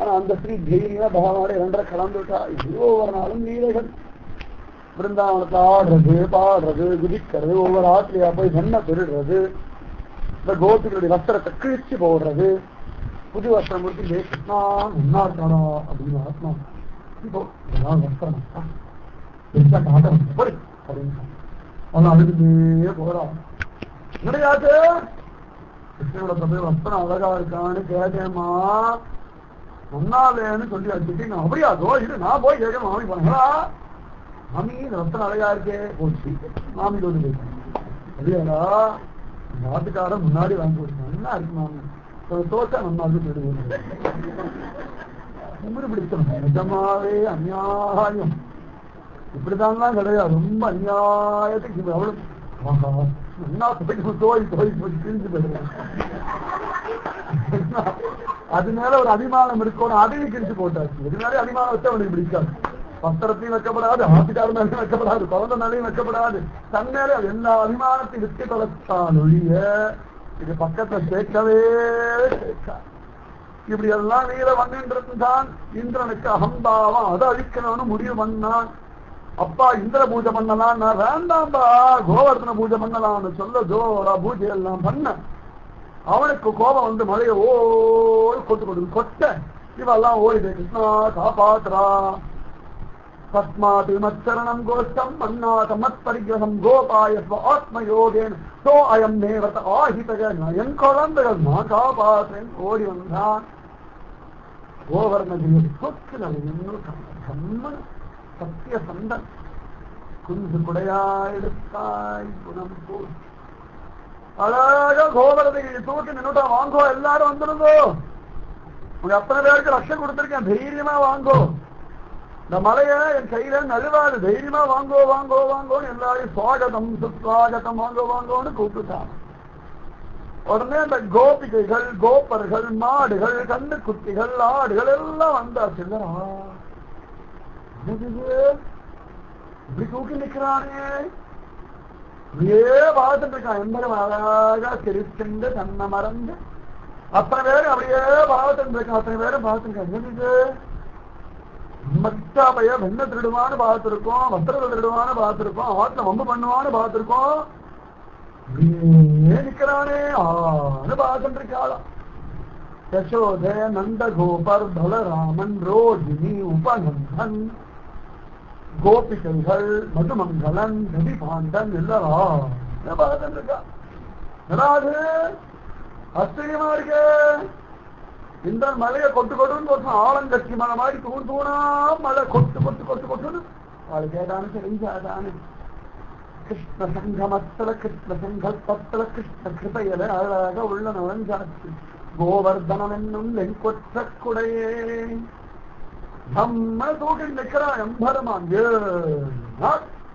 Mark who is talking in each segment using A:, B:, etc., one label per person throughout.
A: ஆனா அந்த ஸ்ரீ தைரியமா பகவானோட இரண்டரை கலந்துட்டா. இவ்வளோ ஒவ்வொரு நாளும் லீலைகள். பிருந்தாவனத்தை ஆடுறது, பாடுறது, குதிக்கிறது, ஒவ்வொரு ஆத்திரியா போய் வெண்ண பெருடுறது, இந்த கோபிகளுடைய வஸ்திரத்தை கிழிச்சு போடுறது, புது வஸ்திரம் முடிச்சு கிருஷ்ணா நல்லா இருக்காடா அப்படின்னு ஆத்மா இப்போ வஸ்திரம் போய் அப்படின்னு அவன் அழுதுட்டே போறான். கிடையாது கிருஷ்ணனோட போய் வஸ்திரம் அழகா இருக்கான்னு கேட்டேம்மா, நன்னாலேன்னு சொல்லி அடிச்சுட்டு நான் அப்படியா இது நான் போய் கேட்க மாமி பண்ணா மாமி இந்த வஸ்திரம் அழகா இருக்கே போச்சு மாமி கொண்டு போயிட்டேன். அப்படியாடா நாட்டுக்காரன் முன்னாடி வாங்கி கொடுத்தேன் நல்லா இருக்கு மாமி தோசை நல்லா இருக்கு போயிடுவோம். உண்மை பிடிச்சோம் நிஜமாவே அநியாயம். இப்படிதான் கிடையாது, ரொம்ப அநியாயத்துக்கு அவ்வளவு என்ன தோய் போய் கிழிஞ்சு போயிடுவேன். அது மேல ஒரு அபிமானம் இருக்கணும், அதையும் கிழிச்சு போட்டாச்சு. இது மேலே அபிமானம் வச்சா அவனுக்கு பிடிக்காது. வஸ்திரத்தையும் வைக்கப்படாது, ஆட்டுக்கார மேலையும் வைக்கப்படாது, குழந்தை மேலையும் வைக்கப்படாது. தன் மேலே எல்லா அபிமானத்தையும் விட்டு தொலைத்தான் ஒழிய இது பக்கத்தை சேர்க்கவே சேர்க்காது. இப்படி எல்லாம் நீல வந்துதான் இந்திரனுக்கு அகம்பாவம் அதை அழிக்கணும்னு முடிவு பண்ணான். அப்பா இந்திர பூஜை பண்ணலாம், நான் வேண்டாம்பா கோவர்தன பூஜை பண்ணலாம்னு சொல்ல ஜோரா பூஜை எல்லாம் பண்ண அவனுக்கு கோபம் வந்து மழையை ஓடி கொட்ட இவெல்லாம் ஓடிது. கிருஷ்ணா காப்பாத்துறா தஸ்மாத் மச்சரணம் கோஷ்டம் மன்னாத மத் பரிகிரகம் கோபாய ஆத்மயோகேன் சோ அயம் நேவத ஆஹிதக என் குழந்தைகள் நான் காப்பாற்றேன் ஓடி வந்தான். கோவர்ணகிரி சொத்து சத்திய சந்தன் குஞ்சு குடையாய் குணம் போல் அழகா கோவரதகிரி தூக்கி நின்னுட்டா. வாங்கோ எல்லாரும் வந்துருங்கோ, உங்க அத்தனை பேருக்கு லட்சம் கொடுத்திருக்கேன், தைரியமா வாங்கோ, இந்த மலைய என் கையில நழுவாது, தைரியமா வாங்கோ வாங்கோ வாங்கோன்னு எல்லாரையும் சுவாகதம் சுஸ்வாகதம் வாங்கோ வாங்கோன்னு கூப்பிட்டுட்டான். உடனே அந்த கோபிகைகள் கோப்பர்கள் மாடுகள் கண்ணு குட்டிகள் ஆடுகள் எல்லாம் வந்தாச்சு. இப்படி தூக்கி நிற்கிறானே அப்படியே பார்த்துட்டு இருக்கான். எம்பரம் அழகா சிரிச்சுண்டு தன்னை மறந்து அத்தனை பேரும் அப்படியே பார்த்துட்டு இருக்கான். அத்தனை பேரும் பார்த்துருக்காங்க. மச்சாபைய வெண்ண திருடுவான்னு பார்த்திருக்கோம், வஸ்திரத்தை திருடுவான்னு பார்த்திருக்கோம், ஆட்டில் வம்பு பண்ணுவான்னு பார்த்திருக்கோம். அப்படியே நிற்கிறானே ஆன்னு பார்த்துட்டு இருக்காளாம். யசோத நந்த கோபர் பலராமன் ரோஹிணி உபநந்தன் கோபிகைகள் மதுமங்கலன் நதி பாண்டன் எல்லாரும் பார்த்துட்டு இருக்கா. ஆச்சரியமா இருக்கு. இந்த மலையை கொட்டு கொட்டுன்னு ஆலங்கட்சி மலை மாதிரி தூண் தூணா மழை கொட்டு கொட்டு கொட்டு கொட்டுன்னு அவளை கேட்டானு தெரிஞ்சாதானு. கிருஷ்ண சங்கமத்துல கிருஷ்ண சங்கல்பத்துல கிருஷ்ண கிருபையில அழகாக உள்ள நுழைஞ்சாச்சு. கோவர்தனம் என்னும் வெண்கொற்ற குடையே நம்ம தூக்கி நிற்கிறான் எம்பரமான்.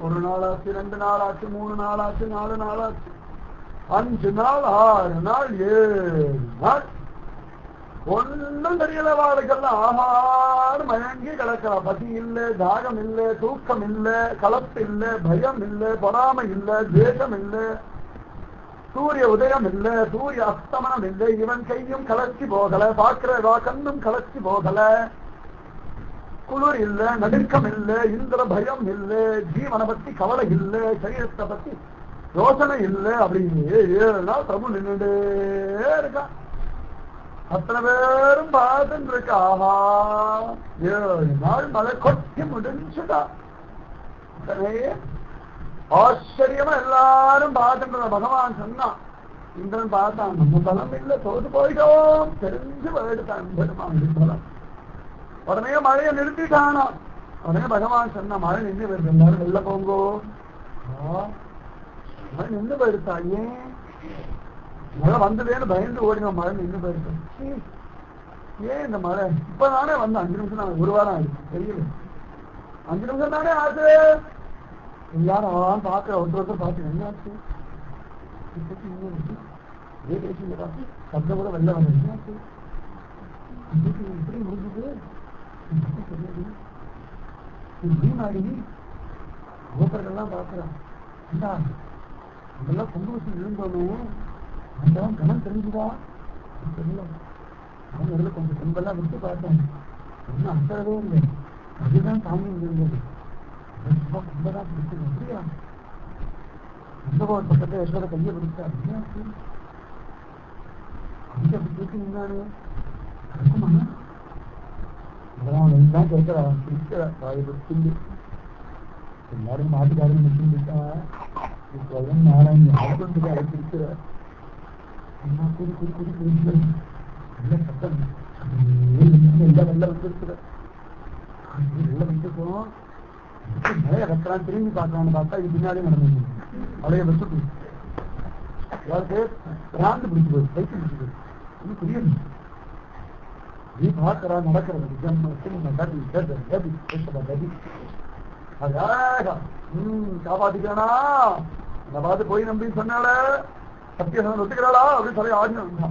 A: ஒரு நாளாச்சு, 2 நாளாச்சு, 3 நாளாச்சு, 4 நாளாச்சு, 5 நாள், 6 நாள், 7 நாள் ஒன்னும் தெரியல. வாழ்க்கெல்லாம் ஆகாறு மயங்கி கிடக்கலாம். பசி இல்லை, தாகம் இல்லை, தூக்கம் இல்லை, கலப்பு இல்லை, பயம் இல்லை, பொறாமை இல்லை, தேசம் இல்லை, சூரிய உதயம் இல்லை, சூரிய அஸ்தமனம் இல்லை, இவன் கையும் கலர்ச்சி போகல, பார்க்கிறவா கண்ணும் கலர்ச்சி போகல, குளிர் இல்ல, நடுக்கம் இல்லை, இந்திர பயம் இல்லை, ஜீவனை பத்தி கவலை இல்லை, சரீரத்தை பத்தி யோசனை இல்லை. அப்படின்னு 7 நாள் பிரபு நின்றுட்டே இருக்கான். அத்தனை பேரும் பார்த்துட்டு இருக்கா. ஆஹா 7 நாள் மழை கொட்டி முடிஞ்சுட்டா. ஆச்சரியமா எல்லாரும் பார்த்துட்டு பகவான் சொன்னான். இந்திரன் பார்த்தான், நம்ம பலம் இல்லை, தோத்து போயிட்டோம், தெரிஞ்சு போயிடுதான் பெருமான் பலம். உடனே மழையை நிறுத்திட்டானா. உடனே பகவான் சொன்ன மழை நின்று போயிருக்கு, எல்லாரும் வெளில போங்கோ. மழை நின்று போயிருக்கா. ஏன் மழை வந்ததேன்னு பயந்து ஓடின, மழை நின்று போயிருக்கு. ஏன் இந்த மழை இப்பதானே வந்து 5 நிமிஷம் தான், 1 வாரம் ஆயிடுச்சு, தெரியல. 5 நிமிஷம் தானே ஆச்சு. எல்லாரும் பாக்குற ஒருத்தர் பார்த்து என்னாச்சு சப்தம் கூட வெளில வந்து என்னாச்சு இப்படி முடிஞ்சது கோபர்கள்லாம் பாக்குறான். அதெல்லாம் சந்தோஷம் இருந்தோம், அதெல்லாம் கணம் தெரிஞ்சுதா தெரியல. அவங்க கொஞ்சம் கும்பெல்லாம் விட்டு பார்த்தேன், ஒன்றும் அசரவே இல்லை. அதுதான் சாமி இருந்தது. கும்பதான் பிடிச்சது. அப்படியா? கும்பகோட பக்கத்துல யசோட கையை பிடிச்சா அங்க அப்படி தூக்கி நின்னானே இருக்குமா? தான் கேட்கிறா, பிடிக்கிற வாய் பிடிச்சிருந்து எல்லாரும் மாட்டுக்காரன் முடிச்சுட்டா நாராயண ஆளுக்கு அழைச்சிருக்கிற குடி குடி குடி குடிக்கிற நல்ல சத்தம் எல்லாம் வெள்ள வந்துருக்குற வெள்ள வந்துருக்கோம். மழைய வைக்கிறான், திரும்பி பார்க்கலான்னு பார்த்தா இது பின்னாடியே நடந்து மழைய வச்சுட்டு யாருக்கு பிராந்து பிடிச்சு போய் பைக்கு பிடிச்சு போய் ஒன்றும் புரியுது. நீ பார்க்கறா நடக்கிறது காப்பாத்திக்கானா நான் பார்த்து போய் நம்பி சொன்னால சத்தியசனம் ஒத்துக்கிறாளா அப்படின்னு சொல்லி ஆடினா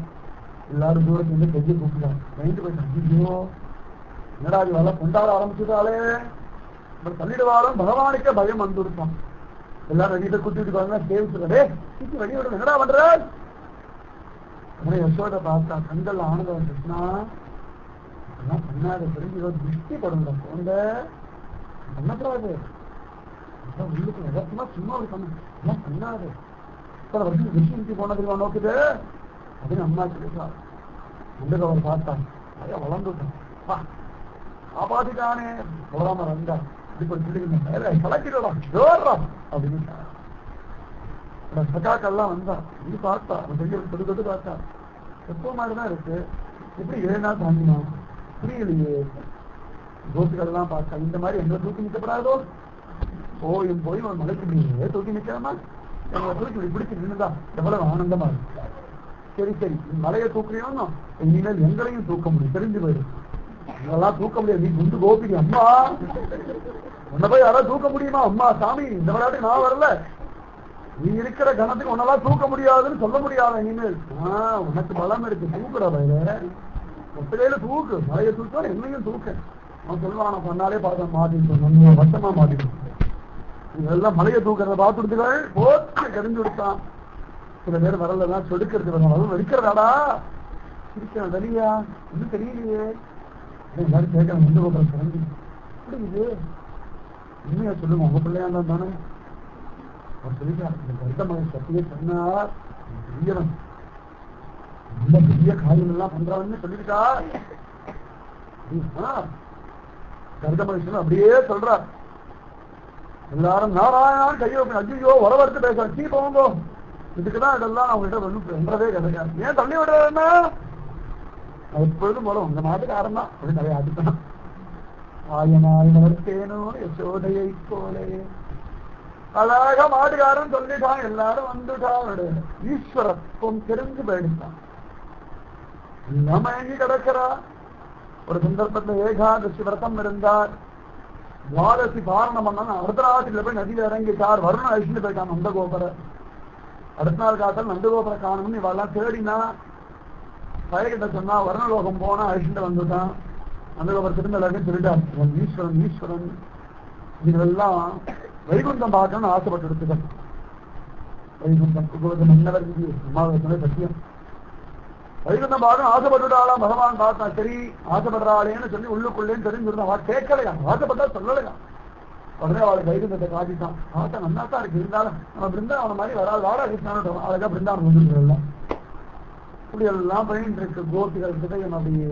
A: எல்லாரும் தூரத்துல இருந்து கையை கூப்பிட்டான். பயந்து போயிட்டான், ஐயோ என்னடா இது வேலை கொண்டாட ஆரம்பிச்சுட்டாலே தள்ளிடுவாலும் பகவானுக்கே பயம் வந்துருப்பான். எல்லாரும் வெளியில குத்திட்டு சேவிச்சுடே வெளியிட என்னடா பண்ற? யசோட பார்த்தா கண்கள் ஆனந்தம் கிருஷ்ணா அதெல்லாம் பண்ணாத, தெரிஞ்சு திருஷ்டி படுங்க குழந்தை பண்ணக்கூடாது. உள்ளுக்கு எதாச்சுமா சும்மா ஒரு பண்ண பண்ணாது. இத்தனை வருஷம் திருஷ்டி போனதுக்கு நோக்குது அப்படின்னு அம்மா சொல்லிட்டா. உள்ளுக்கு அவர் பார்த்தான், நிறைய வளர்ந்துட்டான். காப்பாத்திட்டானே போடாம வந்தா இப்படி சொல்லி கலக்கிடா ஜோர்றா அப்படின்னு சகாக்கெல்லாம் வந்தா. இது பார்த்தா பெரிய தொடு பார்த்தா எப்போ மாதிரிதான் இருக்கு. எப்படி 7 நாள் தாண்டினா புரியலையே. கோத்துக்கள் எல்லாம் பார்த்தா இந்த மாதிரி எங்களை தூக்கி நிற்கப்படாதோ, போயும் போய் ஒரு மலைக்கு முடியே தூக்கி நிற்கிறமா எங்களை தூக்கி பிடிச்சி நின்றுதான் எவ்வளவு ஆனந்தமா இருக்கு. சரி சரி மலையை தூக்குறியோன்னா இனிமேல் எங்களையும் தூக்க முடியும், தெரிஞ்சு போயிடும். இதெல்லாம் தூக்க முடியாது, நீ குண்டு கோபி அம்மா உன்னை போய் யாராவது தூக்க முடியுமா? அம்மா சாமி இந்த விளையாட்டு நான் வரல, நீ இருக்கிற கணத்துக்கு உன்னெல்லாம் தூக்க முடியாதுன்னு சொல்ல முடியாது. இனிமேல் உனக்கு பலம் இருக்கு, தூக்குற வயல ஒத்தையில தூக்கு, மலையை தூக்க என்னையும் தூக்க. அவன் சொல்லுவான், நான் சொன்னாலே பார்க்க மாட்டிட்டு வருஷமா மாட்டிட்டு இதெல்லாம் மலையை தூக்கிறத பார்த்துடுத்துகள் போச்சு கரிஞ்சு கொடுத்தான். சில பேர் வரலாம் சொடுக்கிறது வரலாம் வெடிக்கிறதாடா இருக்கிற வெளியா இன்னும் தெரியலையே எல்லாரும் கேட்கறேன். முண்டு கோபுரம் சிறந்து எப்படி இது உண்மையா சொல்லுங்க, உங்க பிள்ளையா இருந்தா தானே அவர் சொல்லிட்டார். இந்த கருத்த மகன் சத்தியே சொன்னார், பெரியவன் ரொம்ப பெரிய காரியம் எல்லாம் பண்றான்னு சொல்லிட்டா. கருத்த மகன் அப்படியே சொல்றார். எல்லாரும் நாராயணான்னு கையை ஐயோ உறவறுத்து பேசுறான். சீ போங்க, இதுக்குதான் இதெல்லாம் அவங்ககிட்ட ஒன்றதே கிடையாது. ஏன் தள்ளி விடுறதுன்னா எப்பொழுதும் போல உங்க நாட்டுக்காரன் தான் அப்படி நிறைய அதுதான். ஆயனாய் வளர்த்தேனோ யசோதையை போலே அழகா மாட்டுக்காரன் சொல்லிட்டான். எல்லாரும் வந்துட்டான். ஈஸ்வரத்துவம் தெரிஞ்சு போயிடுத்தான். எல்லாம் மயங்கி கிடக்கிறா. ஒரு சந்தர்ப்பத்துல ஏகாதசி விரதம் இருந்தார். துவாதசி பாரணம் பண்ணா அடுத்த ராத்திரில போய் நதியில இறங்கிட்டார். வருணன் அழிச்சுட்டு போயிட்டான் நந்தகோபுர. அடுத்த நாள் காத்தால் நந்தகோபுர காணணும்னு இவெல்லாம் தேடினா பயகிட்ட சொன்னா வருணலோகம் போனா அழிச்சுட்டு வந்துட்டான். நந்தகோபுர திரும்ப எல்லாருக்கும் சொல்லிட்டார், ஈஸ்வரன் ஈஸ்வரன் இதெல்லாம் வைகுண்டம் பார்க்கணும்னு ஆசைப்பட்டு எடுத்துக்க. வைகுண்டம் மன்னவர் அம்மாவுடைய சத்தியம். வைகுண்டம் பார்க்கணும் ஆசைப்பட்டுட்டாலாம். பகவான் பார்த்தான், சரி ஆசைப்படுறாளேன்னு சொல்லி உள்ளுக்குள்ளேன்னு தெரிஞ்சுருந்தான். அவள் கேட்கலையா, ஆசைப்பட்டா சொல்லலையா. உடனே அவளுக்கு வைகுண்டத்தை காட்டிட்டான். பார்த்தா நல்லா தான் இருக்கு, இருந்தாலும் நம்ம பிருந்தாவன மாதிரி வராது. வாடா கிருஷ்ணான்னு அவளுக்கா பிருந்தாவனம் வந்துருக்கலாம். இப்படி எல்லாம் பண்ணிட்டு இருக்கு. கோபிகள் ஹிருதயம் அப்படியே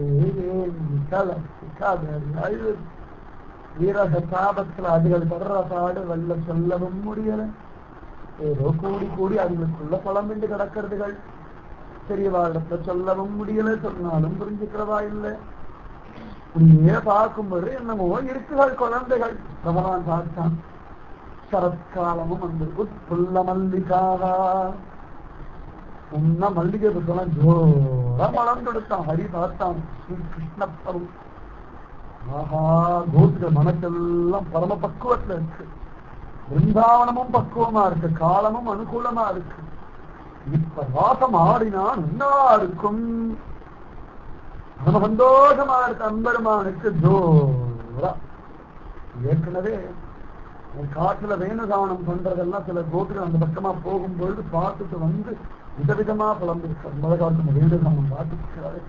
A: வீரக சாபத்துல அதுகள் படுற பாடு வெள்ள சொல்லவும் முடியல. ஏதோ கூடி கூடி அதுகளுக்குள்ள புலம்பிண்டு கிடக்கிறதுகள். பெரியவாழத்தை சொல்லவும் முடியல, சொன்னாலும் புரிஞ்சுக்கிறதா இல்லை. இப்படியே பார்க்கும்போது என்னமோ இருக்குகள் குழந்தைகள். பகவான் பார்த்தான். சரத்காலமும் வந்து உட்புள்ள மல்லிகாவா உன்ன மல்லிகை புத்தெல்லாம் ஜோரா மலம் கொடுத்தான். ஹரி பார்த்தான். ஸ்ரீ கிருஷ்ணப்பரும் ஆஹா கோபிகள் மனசெல்லாம் பரம பக்குவத்துல இருக்கு. பிருந்தாவனமும் பக்குவமா இருக்கு, காலமும் அனுகூலமா இருக்கு. இப்ப வாசம் ஆடினான் என்ன இருக்கும். நம்ம சந்தோஷமா இருக்கு. அன்பெருமானுக்கு ஜோரா. ஏற்கனவே காட்டுல வேணுகானம் பண்றதெல்லாம் சில கோபிகள் அந்த பக்கமா போகும்பொழுது பார்த்துட்டு வந்து விதவிதமா புலம்பிருக்க. மழை காலத்துல வேணுகானம் பார்த்துக்கிறாரு.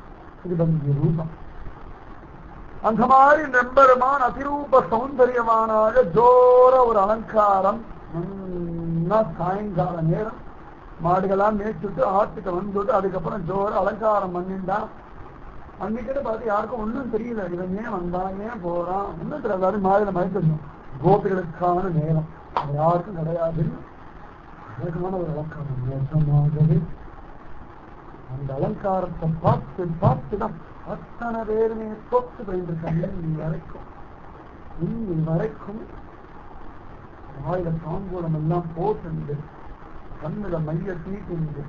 A: திருபங்கி ரூபம். அந்த மாதிரி நம்பெருமான் அதிரூப சௌந்தரியமானாக ஜோர ஒரு அலங்காரம். சாயங்கால நேரம் மாடுகளாம் மேய்ச்சுட்டு ஆட்டுக்கு வந்துட்டு அதுக்கப்புறம் ஜோர அலங்காரம் பண்ணிட்டான். அன்னைக்கிட்ட பார்த்து யாருக்கும் ஒன்றும் தெரியல, இவன் ஏன் வந்தான் ஏன் போறான் ஒன்றும் தெரியாது. மாடியில மயக்கணும். கோபிகளுக்கான நேரம் யாருக்கும் கிடையாது. அழகான ஒரு அலங்காரம். நேசமாகவே அந்த அலங்காரத்தை பார்த்து பார்த்துதான் அத்தனை பேருமே தொட்டு போயிருக்காங்க. இன்னி வரைக்கும் வாயில தாம்பூலம் எல்லாம் போட்டு கண்ணுல மைய தீட்டு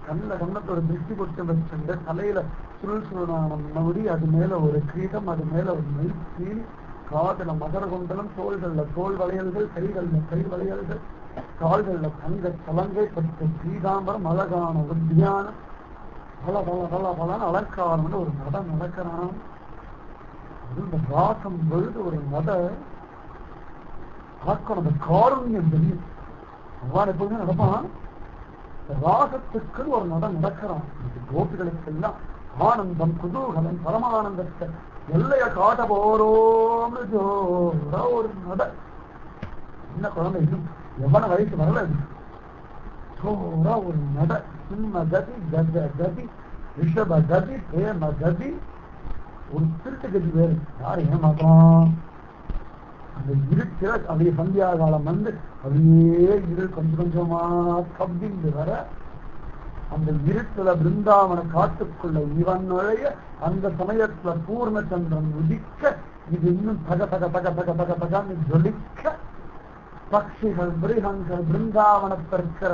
A: கண்ணத்தை ஒரு திருஷ்டி கொட்டு வச்சுண்டு தலையில சுருள் முடி, அது மேல ஒரு கிரீடம், அது மேல ஒரு மெய்ச்சி, காதுல மகர குண்டலம், தோள்கள்ல தோல் வளையல்கள், கைகள்ல கை வளையல்கள், கால்கள்ல தங்க சலங்கை பட்டு பீதாம்பரம், அழகான உத்தியானம், பல பல பல பலன்னு அலங்காரம் ஒரு நட நடக்கிறான். இந்த ராசம் பொழுது ஒரு நட பார்க்கணும். அந்த காருண்யம் தெரியும். அவ்வாறு எப்போதுமே நடப்பான். ராகத்துக்கு ஒரு நட நடக்கிறான். கோபிகளுக்கு எல்லாம் ஆனந்தம், குதூகலம், பரமானந்தத்தை எல்லைய காட்ட போறோம்னு ஜோரா ஒரு நட. என்ன குழந்தை இன்னும் எவ்வளவு வயசு வரல, ஜோரா ஒரு நட. சிம்ம கதி, கஜ கதி, ரிஷப கதி, பிரேம கதி, ஒரு திருட்டு கதி வேறு. யார் ஏமாத்தான்? அந்த இருட்டுல அப்படியே சந்தியா காலம் வந்து அப்படியே இரு கொஞ்சம் கொஞ்சமா கவ்விந்து வர, அந்த இருட்டுல பிருந்தாவன காட்டுக்குள்ள இவன் நுழைய, அந்த சமயத்துல பூர்ணச்சந்திரன் உதிக்க, இது இன்னும் தக தக தக தக தக தகான்னு ஜொலிக்க, பட்சிகள், மிருகங்கள், பிருந்தாவனத்திற்கிற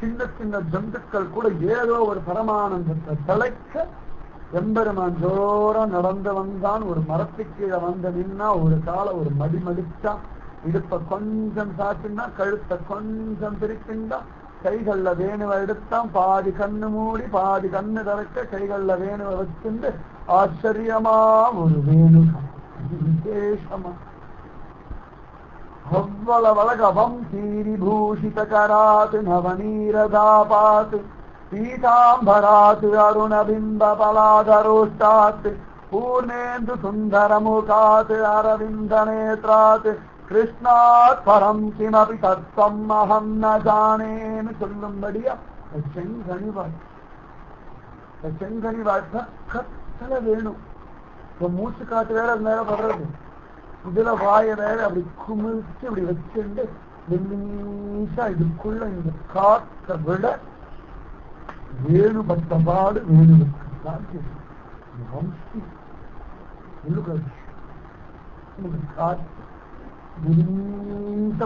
A: சின்ன சின்ன ஜந்துக்கள் கூட ஏதோ ஒரு பரமானந்தத்தை தலைக்க, எம்பெருமான் ஜோரா நடந்து வந்தான். ஒரு மரத்துக்கு கீழே வந்து நின்னா, ஒரு காலை ஒரு மடி மடிச்சான், இடுப்ப கொஞ்சம் சாத்தினா, கழுத்தை கொஞ்சம் திருப்பிண்டா, கைகள்ல வேணுவை எடுத்தான், பாதி கண்ணு மூடி பாதி கண்ணு திறக்க, கைகள்ல வேணுவை வச்சுண்டு ஆச்சரியமா ஒரு வேணுகம் விசேஷமா அவ்வளவு அழகவம் தீரி பூஷித கராத் நவநீரதாபாத் பீதாம்பராத் அருணபிம்ப பலாதரோஷ்டாத் பூர்ணேந்து சுந்தரமுகாத் அரவிந்த நேத்ராத் கிருஷ்ணாத் பரம் கிமபி தத்துவம் அஹம் ந ஜானேன்னு சொல்லும்படியா செங்கனிவாய். செங்கனிவாய் கத்தல வேணும். இப்ப மூச்சு காத்து வேற நேரம் படுறது, இதுல வாய வேற அப்படி குமிழ்ச்சி அப்படி வச்சுட்டு மெல்லீசா இதுக்குள்ள இந்த காற்றை விட வேணுபட்ட பாடு வேணுபட்டு வம்சி காற்று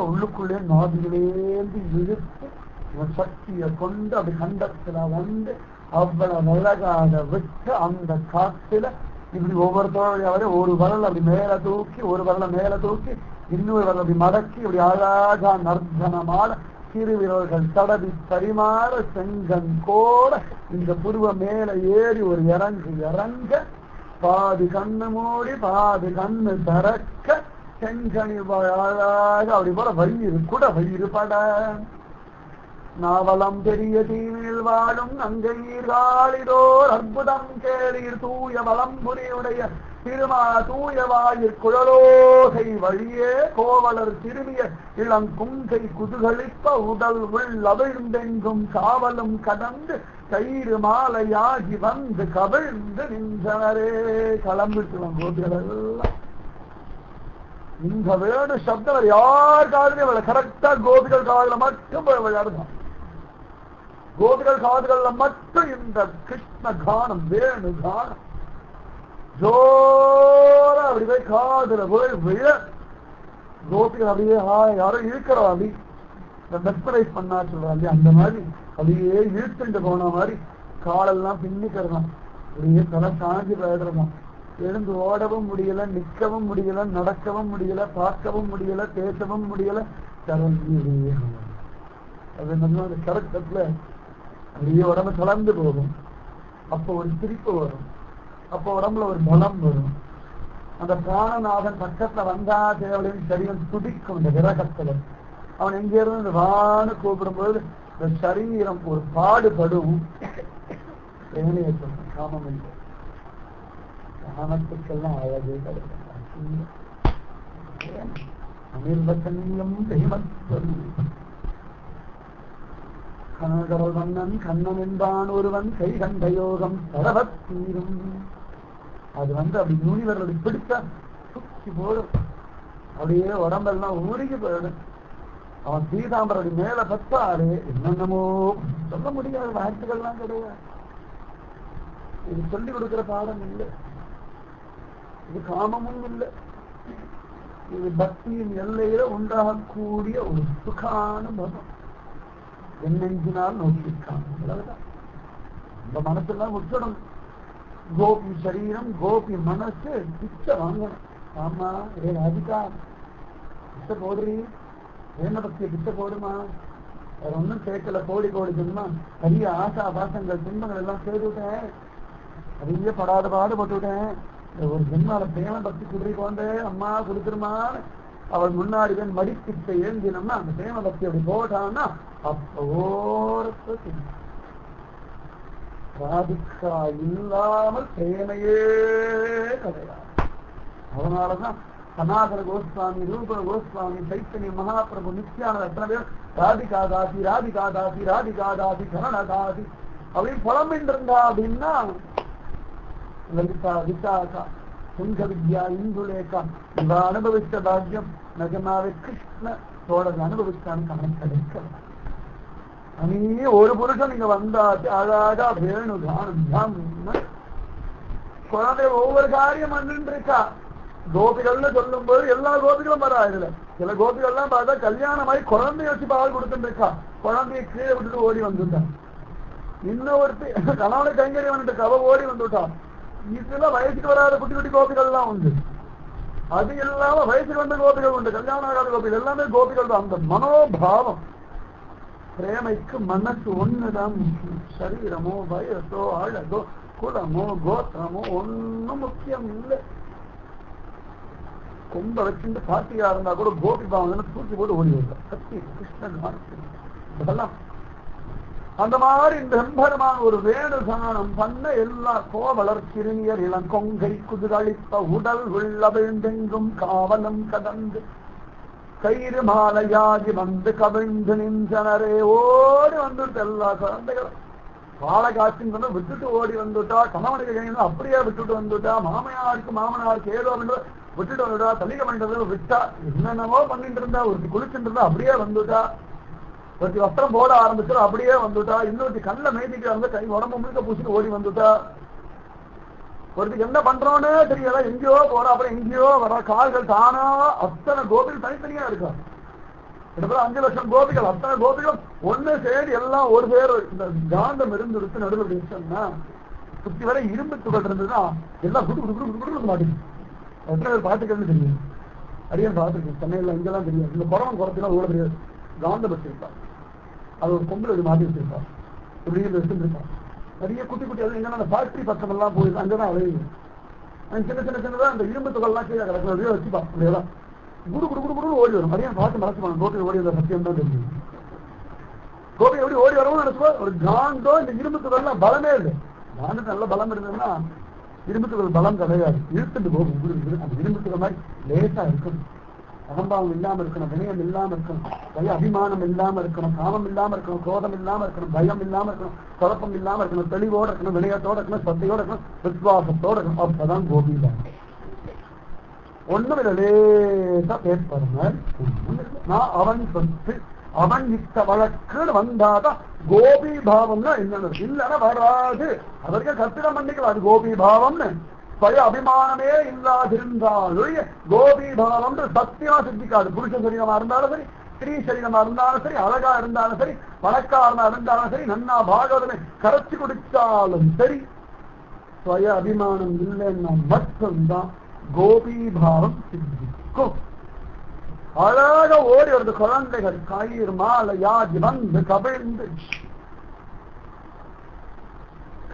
A: உள்ளுக்குள்ளே நாதிகளேந்து இழுத்து இவன் சக்தியை கொண்டு அப்படி கண்டத்துல வந்து அவ்வளவு அழகாக விட்டு அந்த காத்துல இப்படி ஒவ்வொருத்தோட ஒரு வரல் அப்படி மேல தூக்கி, ஒரு வரல மேல தூக்கி, இன்னொரு வரல் அப்படி மடக்கி, இப்படி அழகா நர்த்தனமான திருவிரல்கள் தடவி பரிமாற செங்கன் கோட இந்த புருவ மேல ஏறி ஒரு இறங்கு இறங்க, பாதி கண்ணு மூடி பாதி கண்ணு திறக்க, செங்கனி அழகாக அப்படி போல வயிறு கூட வயிறு பட நாவலம் பெரிய தீவில் வாழும் நங்கையீர்காளிதோர் அற்புதம் கேளீர் தூய வலம்புரியுடைய திருமா தூய வாயிற் குழலோகை வழியே கோவலர் திரும்பிய இளங்குங்கை குதுகளிப்ப உடல் உள்ளவிழ்ந்தெங்கும் காவலும் கடந்து கயிறு மாலையாகி வந்து கவிழ்ந்து நின்றனரே. கிளம்பிட்டுலாம் கோபிகளெல்லாம் இந்த வேடு சப்தம் யார் காதுலயும் விழ, கரெக்டா கோபிகள் காதுல மட்டும் போய் விளையாடுதான். கோபிகள் காதுகள்ல மட்டும் இந்த கிருஷ்ண கானம் வேணு கானம் ஜோர அப்படி போய் காதுல போய் விழ, கோபிகள் அப்படியே யாரோ இழுக்கிறா அப்படி மெஸ்மரைஸ் பண்ணா சொல்றாங்க. அந்த மாதிரி அப்படியே இழுத்துட்டு போன மாதிரி காலெல்லாம் பின்னிக்கிறதான், அப்படியே தலை சாஞ்சி விளையாடுறதான். எழுந்து ஓடவும் முடியல, நிற்கவும் முடியல, நடக்கவும் முடியல, பார்க்கவும் முடியல, பேசவும் முடியல. அது நம்ம அந்த கரெக்டத்துல அப்படியே உடம்பு கலந்து போகும். அப்போ ஒரு சிரிப்பு வரும், அப்போ உடம்புல ஒரு பலம் வரும். அந்த பிராணநாதன் பக்கத்துல வந்தா தேவையின்னு சரீரம் துடிக்கும். இந்த விரகத்துல அவன் எங்க இருந்து இந்த வான்னு கூப்பிடும்போது இந்த சரீரம் ஒரு பாடுபடும். காமம் இல்லை ஞானத்துக்கெல்லாம் அழகே கிடையாது. அமிர்தகன்யம் தெய்வத்தொரு கனகரல் வண்ணன் கண்ணன் என்பான் ஒருவன் கை கண்ட யோகம் சரவத்தீரும். அது அப்படி நுனிவர்கள் பிடிச்ச சுத்தி போடும், அப்படியே உடம்பெல்லாம் உருகி போயிடும். அவன் சீதாம்பரடி மேல பத்தாரு என்னென்னமோ சொல்ல முடியாத வார்த்தைகள்லாம் கிடையாது. இது சொல்லிக் கொடுக்கிற பாடம் இல்லை, இது காமமும் இல்லை, இது பக்தியின் எல்லையில உண்டாகக்கூடிய ஒரு சுகானுபவம். என்னெஞ்சினால் நோக்கியிருக்கான் இந்த மனசெல்லாம் விட்டுடும். கோபி சரீரம் கோபி மனசு பிச்சை வாங்கணும். ஆமா ரே ராதிகா பிச்சை போடுறீ, என்ன பக்திய பிச்சை போடுமா, வேற ஒன்னும் சேர்க்கல, கோடி கோடி ஜென்மா பெரிய ஆசா பாசங்கள் துன்பங்கள் எல்லாம் சேர்த்துட்டேன், அதிக படாத பாடுபட்டுவிட்டேன், ஒரு ஜென்மால பிரேம பக்தி குதிரை கொண்டே அம்மா கொடுத்துருமான்னு அவள் முன்னாடி மடிப்பிச்சை ஏந்தினோம்னா அந்த பிரேம பக்தி அப்படி போட்டான்னா அப்போ ராதிகா இல்லாமல் பிரேமையே கிடையாது. அதனாலதான் சனாதன கோஸ்வாமி, ரூப கோஸ்வாமி, சைத்தன்ய மகாபிரபு, நித்யானந்த எத்தனை பேர் ராதிகா தாசி ராதிகா தாசி ராதிகா தாசி கரணதாசி அப்படின்னு புலம்பின் இருந்தா அப்படின்னா லலிதா விசாகா சுங்க வித்யா இந்துலேகா இவ அனுபவித்த பாக்கியம் நிஜமாவே கிருஷ்ண சோழர் அனுபவிச்சான்னு கணக்கு கிடைக்கல. நீ ஒரு புருஷன் இங்க வந்தாச்சு அழகா வேணுதான் குழந்தை ஒவ்வொரு காரியம் பண்ணிட்டு இருக்கா. கோபிகள்னு சொல்லும் போது எல்லா கோபிகளும் வரா. இதுல சில கோபிகள்லாம் பார்த்தா கல்யாணமாயி குழந்தைய வச்சு பால் கொடுத்துட்டு இருக்கா, குழந்தைய கீழே விட்டுட்டு ஓடி வந்துட்டான். இன்னொருத்தி கணவனை கைங்கறி வந்துட்டு அவ ஓடி வந்துட்டான். இதுல வயசுக்கு வராத குட்டி குட்டி கோபிகள்லாம் உண்டு. அது இல்லாம வயசுக்கு வந்த கோபிகள் உண்டு, கல்யாணம் ஆகாத கோபிகள் எல்லாமே கோபிகள் தான். அந்த மனோபாவம் பிரேமைக்கு மனசு ஒண்ணுதான். சரீரமோ வயசோ அழகோ குலமோ கோத்திரமோ ஒன்னும் முக்கியம் இல்லை. கொம்ப வச்சுட்டு பாட்டியா இருந்தா கூட கோபி பாவம் தூக்கி போட்டு ஓடி வருவார். சக்தி கிருஷ்ணன் இதெல்லாம் அந்த மாதிரி பெரும்பெருமான் ஒரு வேணுகானம் பண்ண எல்லா கோவலர் சிறுமியர் இளங்கொங்கை குதிரளிப்ப உடல் உள்ளவிழ்ந்தெங்கும் காவலம் கடந்து கயிறு மாலையாகி வந்து கவிழ்ந்து நின்றனரே. ஓடி வந்துட்டு எல்லா குழந்தைகளும் வாழை காட்சின்னு விட்டுட்டு ஓடி வந்துட்டா, கணவனுக்கு அப்படியே விட்டுட்டு வந்துட்டா, மாமனாருக்கு ஏதோ விட்டுட்டு வந்துட்டா, தலிக பண்றது விட்டா, என்னென்னவோ பண்ணிட்டு இருந்தா, ஒருத்தி குளிச்சுட்டு இருந்தா அப்படியே வந்துட்டா, ஒருத்தி வஸ்திரம் போட ஆரம்பிச்சா அப்படியே வந்துட்டா, இன்னொருத்தி கண்ணில் மேய்ச்சிட்டு வந்து கை உடம்பு முழுக்க பூசிட்டு ஓடி வந்துட்டா, ஒருத்திக்கு என்ன பண்றோன்னே தெரியல, எங்கேயோ போறா, அப்புறம் எங்கேயோ வர, கால்கள் தானா. அத்தனை கோபிகள் தனித்தனியா இருக்கா. கிட்டத்தட்ட 5 லட்சம் கோபிகள், அத்தனை கோபிகள் ஒண்ணு சேரி எல்லாம் ஒரு பேர். இந்த காந்தம் இருந்து எடுத்து நடுவில் வச்சோம்னா சுத்தி வரை இரும்பு துகள் இருந்ததுன்னா எல்லாம் குடு குடு குடு குடு மாட்டேங்குது. எத்தனை பேர் பார்த்துக்கிறதுன்னு தெரியும், அடியன் பார்த்துருக்கு. சென்னையில இங்கெல்லாம் தெரியும். இந்த குறவன் குறத்தினா அவ்வளவு தெரியாது. காந்தம் வச்சிருப்பா, அது ஒரு கொம்புல மாட்டி வச்சிருப்பா, இப்படியே வச்சுருப்பா. நிறைய குட்டி குட்டி அது எங்கன்னா அந்த ஃபேக்டரி பக்கம் எல்லாம் போயிருக்கு, அங்கதான் அலையுது. சின்ன சின்ன சின்னதான் அந்த இரும்பு துகள்லாம் கீழே கிடக்கும், வச்சுப்பா. அப்படியெல்லாம் குடு குடு குடு குடு ஓடி வரும். நிறைய பார்த்து மறைச்சுப்பாங்க. கோபி ஓடி வந்த சத்தியம் தான் தெரியும். கோபி எப்படி ஓடி வரவும் நினைச்சுப்பா. ஒரு காந்தோ இந்த இரும்பு துகள்லாம் பலமே இல்லை. காந்தத்துக்கு நல்ல பலம் இருந்ததுன்னா இரும்பு துகள் பலம் கிடையாது, இழுத்துட்டு போகும். அந்த இரும்பு துகள் மாதிரி லேசா இருக்கணும், அகம்பாவம் இல்லாம இருக்கணும், வினயம் இல்லாம இருக்கணும், பய அபிமானம் இல்லாம இருக்கணும், காமம் இல்லாம இருக்கணும், குரோதம் இல்லாம இருக்கணும், பயம் இல்லாம இருக்கணும், குழப்பம் இல்லாம இருக்கணும், தெளிவோட இருக்கணும், வினயத்தோட இருக்கணும், சத்தையோட இருக்கணும், விசுவாசத்தோட இருக்கணும். அப்பதான் கோபிதான். ஒண்ணும் இல்ல, லேசா பேப்பருங்க. நான் அவன் சொத்து அவன் இத்த வழக்குன்னு வந்தாதான் கோபி பாவம்னா என்னன்னு, இல்லன்னா வராது. அதற்கு கத்திரம் பண்ணிக்கலாம், அது கோபி பாவம்னு. பய அபிமானமே இல்லாதிருந்தாலும் கோபி பாவம் சத்தியமா சித்திக்காது. புருஷ சரீரமா இருந்தாலும் சரி, ஸ்திரீ சரீரமா இருந்தாலும் சரி, அழகா இருந்தாலும் சரி, பணக்காரனா இருந்தாலும் சரி, நன்னா பாகவதனை கரைச்சு குடிச்சாலும் சரி, சுய அபிமானம் இல்லைன்னா மட்டும்தான் கோபி பாவம் சித்திக்கும். அழக ஓடி வருது குழந்தைகள் கயிறு மாலையாகி வந்து கவிழ்ந்து,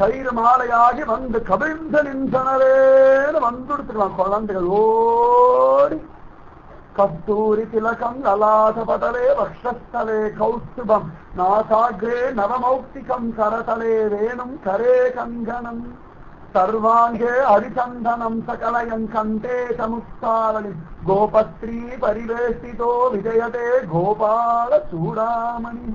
A: கயிறு மாலையாகி வந்து கவிழ்ந்து நின்றனரேன்னு வந்துடுத்துக்கலாம். குழந்தைகள் ஓடி கஸ்தூரி திலகம் லலாத பதலே வக்ஷஸ்தலே கௌஸ்துபம் நாசாக்ரே நவமௌக்திகம் கரதலே வேணும் கரே கங்கணம் சர்வாங்கே ஹரிசந்தனம் சகலயம் கண்டே சமுத்தாவளி கோபஸ்ரீ பரிவேஷ்டிதோ விஜயதே கோபால சூடாமணி.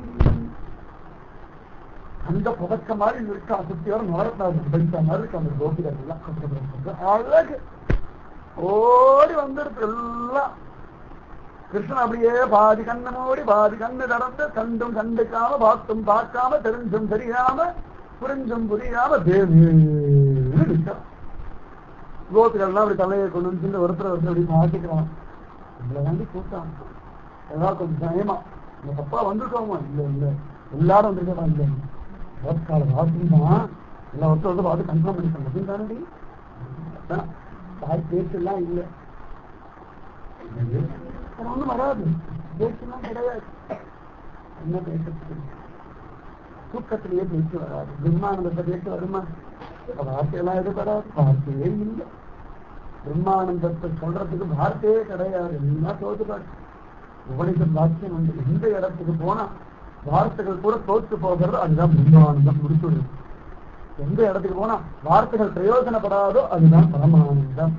A: அந்த புதக்க மாதிரி இருக்கா, சுத்தி வர நவரத்னாவுக்கு படித்த மாதிரி இருக்கு அந்த கோபிகள் எல்லாம். அழகு ஓடி வந்துருக்கு எல்லாம். கிருஷ்ணன் அப்படியே பாதி கண்ணு மூடி பாதி கண்ணு திறந்து கண்டும் கண்டுக்காம பார்த்தும் பார்க்காம தெரிஞ்சும் தெரியாம புரிஞ்சும் புரியாம தேவி கோபிகள்லாம் அப்படி தலையை கொண்டு வந்து ஒருத்தர் அப்படி மாட்டிக்கிறான். இவ்வளவு வாங்கி கூட்டான் ஏதாவது கொஞ்சம் பயமா இந்த தப்பா வந்துருக்கோமா? இல்ல இல்ல எல்லாரும் வந்திருக்கா இல்ல கால வாசிதான் எல்லா ஒருத்தர் வந்து பார்த்து கன்ஃபார்ம் பண்ணிக்கலாம் அப்படின்னு தானடி. தாய் பேச்செல்லாம் இல்லை, ஒண்ணும் வராது, பேச்செல்லாம் கிடையாது. என்ன பேசுறது? தூக்கத்திலேயே பேச்சு வராது. பிரம்மானந்தத்தை பேச்சு வருமா? வார்த்தையெல்லாம் எதுப்படாது, வார்த்தையே இல்லை. பிரம்மானந்தத்தை சொல்றதுக்கு வார்த்தையே கிடையாது, எல்லாம் தோத்துப்பாடு. உபனிஷத் வாக்கியம் வந்து எந்த இடத்துக்கு போனா வார்த்தைகள் கூட தோற்று போகிறது, அதுதான் பிரம்மானந்தம் முடிச்சுடுது. எந்த இடத்துக்கு போனா வார்த்தைகள் பிரயோஜனப்படாதோ அதுதான் பரமானந்தம்.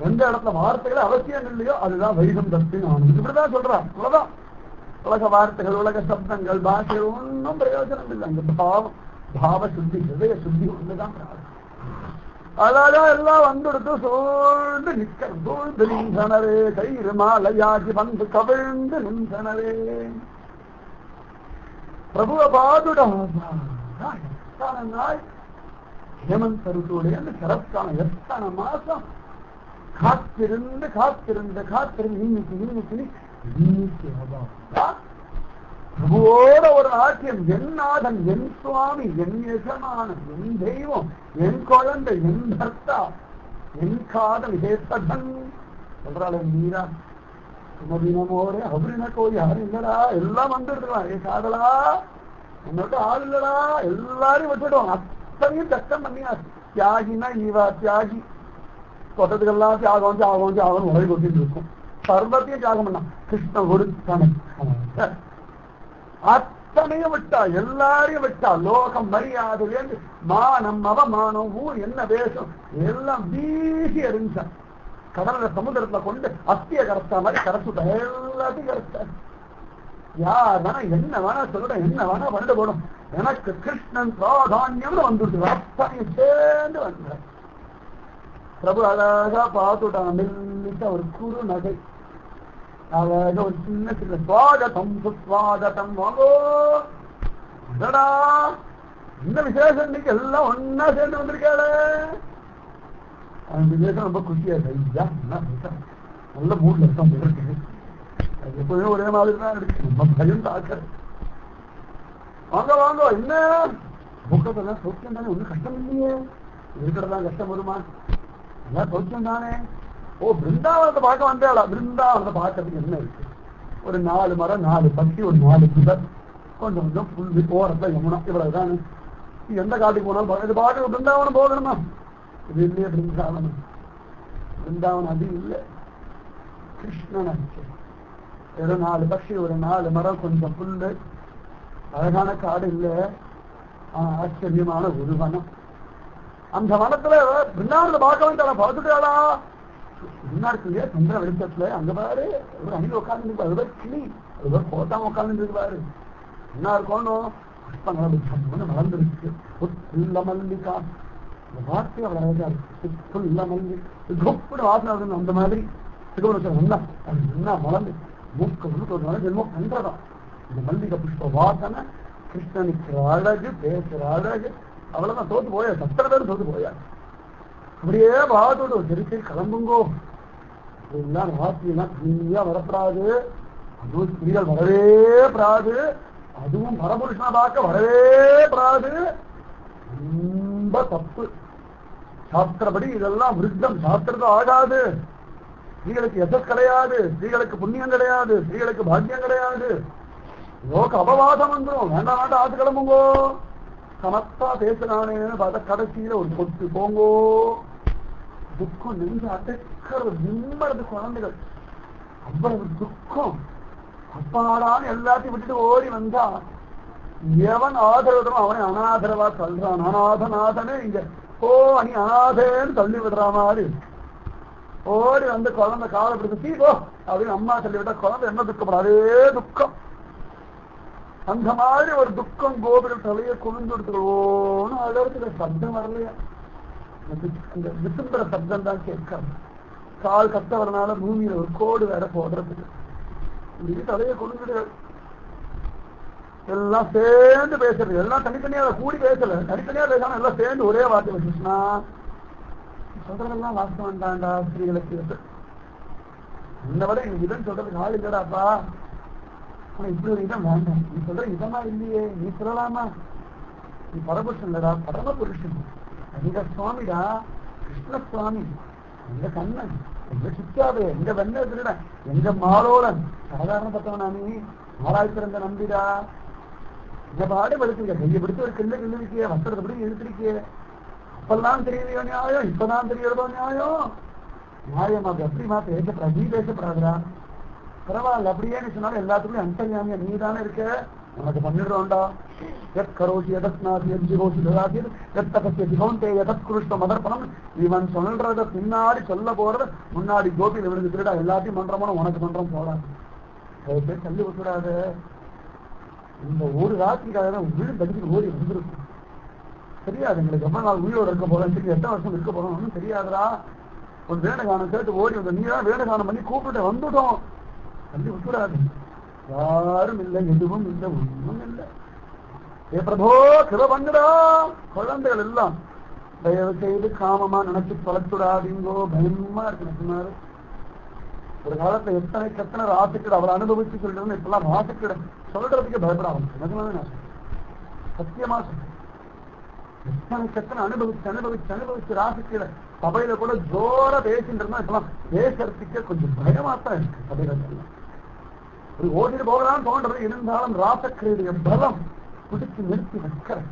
A: எந்த இடத்துல வார்த்தைகள் அவசியம் இல்லையோ அதுதான் வைகுந்தத்தின் ஆனந்தம். இப்படிதான் சொல்றான். அவ்வளவுதான். உலக வார்த்தைகள் உலக சப்தங்கள் பாஷைகள் ஒன்றும் பிரயோஜனம் இல்லை. அந்த பாவ சுத்தி ஹிருதய சுத்தி ஒண்ணுதான். அதான் எல்லாம் வந்துடுத்து சூழ்ந்து நிற்கிறது. சூழ்ந்து நின்றனரே கயிறு மாலையாகி வந்து கவிழ்ந்து நின்றனரே. பிரபுவ பாதுடா எத்தனை நாள் ஹேமந்த் ருத்துடைய அந்த சரத்காலம் எத்தனை மாசம் காத்திருந்து காத்திருந்து காத்திருந்து இன்னைக்கு இன்னைக்கு இன்னைக்கு பிரபுவோட ஒரு நாட்டியம். என் நாதன், என் சுவாமி, என் எஜமானன், என் தெய்வம், என் குழந்தை, என் பர்த்தா, என் காதல் ஹேசன் சொல்றாள் மீரா. சுமதினமோட அவரின கோயில் யாரும் இல்லடா, எல்லாம் வந்துருக்கலாம். ஏ காதலா என்னோட ஆள் இல்லடா, எல்லாரையும் வச்சுடுவோம். அத்தனையும் கஷ்டம் பண்ணியா. தியாகினா இவா தியாகி, தொட்டத்துக்கெல்லாம் தியாகம் தியாகம் தியாகம் உரை கொட்டிட்டு இருக்கும். சர்வத்தையும் தியாகம் பண்ணா. கிருஷ்ண ஒரு அத்தனையும் விட்டா, எல்லாரையும் விட்டா. லோகம் மரியாதையிலேருந்து மானம் அவமானம் ஊர் என்ன பேசும் எல்லாம் வீசி எறிஞ்சான். கடல்ல சமுதிரத்துல கொண்டு அஸ்திய கரைச்சா மாதிரி கரைச்சுட்டா, எல்லாத்தையும் கரைச்சா. யார் வேணா என்ன வேணா சொல்றேன், என்ன வேணா வந்து போடும், எனக்கு கிருஷ்ணன் பிராதான்யம்னு வந்துட்டு அத்தனையும் சேர்ந்து வந்த பிரபு அழகா பார்த்துட்டான். மெல்லிட்ட ஒரு குறு நகை, அழகா ஒரு சின்ன சின்ன சுவாகதம் சுஸ்வாகதம். வாங்கோ அடடா இந்த விசேஷம் இன்னைக்கு எல்லாம் ஒன்னா சேர்ந்து வந்திருக்காளே. அந்த விசேஷம் ரொம்ப குஷியா இருக்கு. நல்ல மூட்ல இருக்கான் இருக்கு. அது எப்பவுமே ஒரே மாதிரி தான் இருக்கு. நம்ம பயம் தாக்க. வாங்க வாங்க, என்ன புக்கத்தெல்லாம் சௌக்கியம் தானே, ஒன்றும் கஷ்டம் இல்லையே. இருக்கிறதான் கஷ்டம் வருமா? எல்லாம் சௌக்கியம் தானே. ஓ பிருந்தாவனத்தை பார்க்க வந்தாளா? பிருந்தாவனத்தை பார்க்கறதுக்கு என்ன இருக்கு? ஒரு 4 மரம், 4 பட்டி, ஒரு 4 புதர், கொஞ்சம் கொஞ்சம் புல்லு, போறப்ப யமுனா, இவ்வளவுதானே. எந்த காட்டுக்கு போனாலும் இது பார்க்க பிருந்தாவனம் போகணுமா? இது இல்லையே பிருந்தாவனம். பிருந்தாவனம் அது இல்லை, கிருஷ்ணன் ஆச்சு. வெறும் 4 பட்சி, ஒரு 4 மரம், கொஞ்சம் புல்லு, அழகான காடு இல்லை, ஆச்சரியமான ஒரு வனம். அந்த வனத்துல பிருந்தாவனத்தை பார்க்க வேண்டாம், பார்த்துட்டாளா? பின்னாடியே சந்திர வெளிச்சத்துல அங்க பாரு ஒரு அணில் உட்கார்ந்து அது கிளி, அது கோட்டாம உட்கார்ந்து பாரு. என்ன இருக்கணும்? புஷ்பங்களை வளர்ந்துருக்கு. புல்ல மல்லிகா, இந்த வார்த்தை அவ்வளவு அழகா இருக்கு. புல்ல மல்லி கொப்புடு வாசனை வருது. அந்த மாதிரி என்ன வளர்ந்து மூக்க ஒரு ஜென்மம் பண்றதான் இந்த மல்லிகை புஷ்ப வாசனை. கிருஷ்ணனுக்கு அழகு, பேசுற அழகு, அவ்வளவுதான். தோத்து போயா, 10 பேர் தோத்து போயா. அப்படியே பாதோடு திருச்சி கிளம்புங்கோ. எல்லாம் வாசியெல்லாம் தீயா வரப்படாது, அதுவும் ஸ்திரீகள் வரவே படாது, அதுவும் பரபுருஷனா பார்க்க வரவே படாது. ரொம்ப தப்பு. சாஸ்திரப்படி இதெல்லாம் விருத்தம், சாஸ்திரத்தை ஆகாது. ஸ்திரீகளுக்கு எசஸ் கிடையாது, ஸ்திரீகளுக்கு புண்ணியம் கிடையாது, ஸ்திரீகளுக்கு பாக்கியம் கிடையாது. லோக அபவாதம் வந்துடும். வேண்டாம் வேண்டாம், ஆத்து கிளம்புங்கோ. சமத்தா பேசுறானேன்னு பார்த்த கடைசியில ஒரு கொத்து போங்கோ. துக்கம் நெஞ்சு அடைக்கிறது, நிம்மறது குழந்தைகள். அவ்வளவு துக்கம். அப்பாடான்னு எல்லாத்தையும் விட்டுட்டு ஓடி வந்தா எவன் ஆதரவுடன் அவனை அநாதரவா சொல்றான். அநாதநாதனே இங்க ஓ நீ அனாதேன்னு தள்ளி விடுற மாதிரி ஓடி வந்து குழந்தை காலை பிடிச்சு சீப்போ அப்படின்னு அம்மா தள்ளி விட்டா குழந்தை என்ன துக்கப்படும், அதே துக்கம். அந்த மாதிரி ஒரு துக்கம் கோபுரம் தலையை குவிந்து எடுத்துக்கோன்னு அழகத்துல சப்தம் வரலையா, அந்த விசும்புற சப்தம் தான் கேட்காது. கால் கத்த வரனால பூமியில ஒரு கோடு வேற போடுறதுக்கு இப்படி தலையை குவிந்துடு. எல்லாம் சேர்ந்து பேசுறது, எல்லாம் தனித்தனியா கூடி பேசல, தனித்தனியா பேசாம எல்லாம் சேர்ந்து ஒரே வார்த்தை வச்சுச்சுன்னா சொல்றதெல்லாம் வாஸ்தவம் வேண்டாண்டா ஸ்திரீகளுக்கு. இந்த விட எனக்கு இதன் சொல்றதுக்கு ஆள் இல்லடாப்பா, ஆனா இப்படி ஒரு இடம் வேண்டாம். நீ சொல்ற இதமா இல்லையே, நீ சொல்லலாமா? நீ பரபுருஷன் இல்லடா, பரம புருஷன், எங்க சுவாமிடா, கிருஷ்ண சுவாமி, எங்க கண்ணன், எங்க சித்தாவே, எங்க வெண்ண திருட, எங்க மாலோலன், சாதாரண பத்தவனா நீ ஆராய்ச்சிறந்த நம்பிடா. இந்த பாடு படுத்துக்க, கையை பிடித்து ஒரு கிள்ள கிள்ளிருக்கிய, வஸ்திரத்தை பிடி இழுத்திருக்கிய, அப்பெல்லாம் தெரியலையோ நியாயம், இப்பதான் தெரியறதோ நியாயம். நியாயம் அது எப்படிமா பேசப்படாது, நீ பேசப்படாதுடா. பரவாயில்ல, அப்படியே சொன்னாலும் எல்லாத்துக்கும் அந்தர்யாமியா நீ தானே இருக்க, உனக்கு பண்ணிடுறோம்டா. எத் கரோசி எதத்னாசி எஜ்ஜிகோசி ததாசி எத்தகசிய திகோந்தே எதத்குருஷ்ட மதர்ப்பணம். இவன் சொல்றத பின்னாடி சொல்ல போறத முன்னாடி கோபியில விழுந்து திருடா, எல்லாத்தையும் பண்றோமோ உனக்கு பண்றோம் போடாது. பேர் தள்ளி விட்டுடாது. இந்த ஒரு ராத்திரிக்காக தான் வீடு தடுத்து ஓடி வந்துருக்கும். தெரியாது எங்களுக்கு எவ்வளவு நாள் உயிரோடு இருக்க போறோம், சரி எத்தனை வருஷம் இருக்க போறோம் ஒன்றும் தெரியாதுடா. ஒரு வேணுகானம் கேட்டு ஓடி வந்த நீ தான் வேணுகானம் பண்ணி கூப்பிட்டு வந்துட்டோம். தள்ளி விட்டுடாது. யாரும் இல்லை, எதுவும் இல்லை, ஒன்றும் இல்லை. ஏ பிரபோ கிருப பண்ணுடா. குழந்தைகள் எல்லாம் தயவு செய்து காமமா நினைச்சு தொலைச்சுடாதீங்கோ, பயமா இருக்கு சொன்னாரு. ஒரு காலத்துல எத்தனை ராசுக்கிட அவளை அனுபவிச்சு சொல்லிட்டு இப்பெல்லாம் ராசுக்கிட சொல்றதுக்கு பயப்படாம நிஜமாவே சத்தியமா சொல்றேன். எத்தனை அனுபவிச்சு ராசுக்கிட சபையில கூட ஜோர பேசிட்டு இருந்தா இப்பெல்லாம் பேசுறதுக்கு கொஞ்சம் பயமாத்தான் இருக்கு. சபையில ஒரு ஓடிட்டு போகலான்னு தோன்றது, இருந்தாலும் ராசக்கிரையுடைய பலம் பிடிச்சு நிறுத்தி வைக்கிறேன்.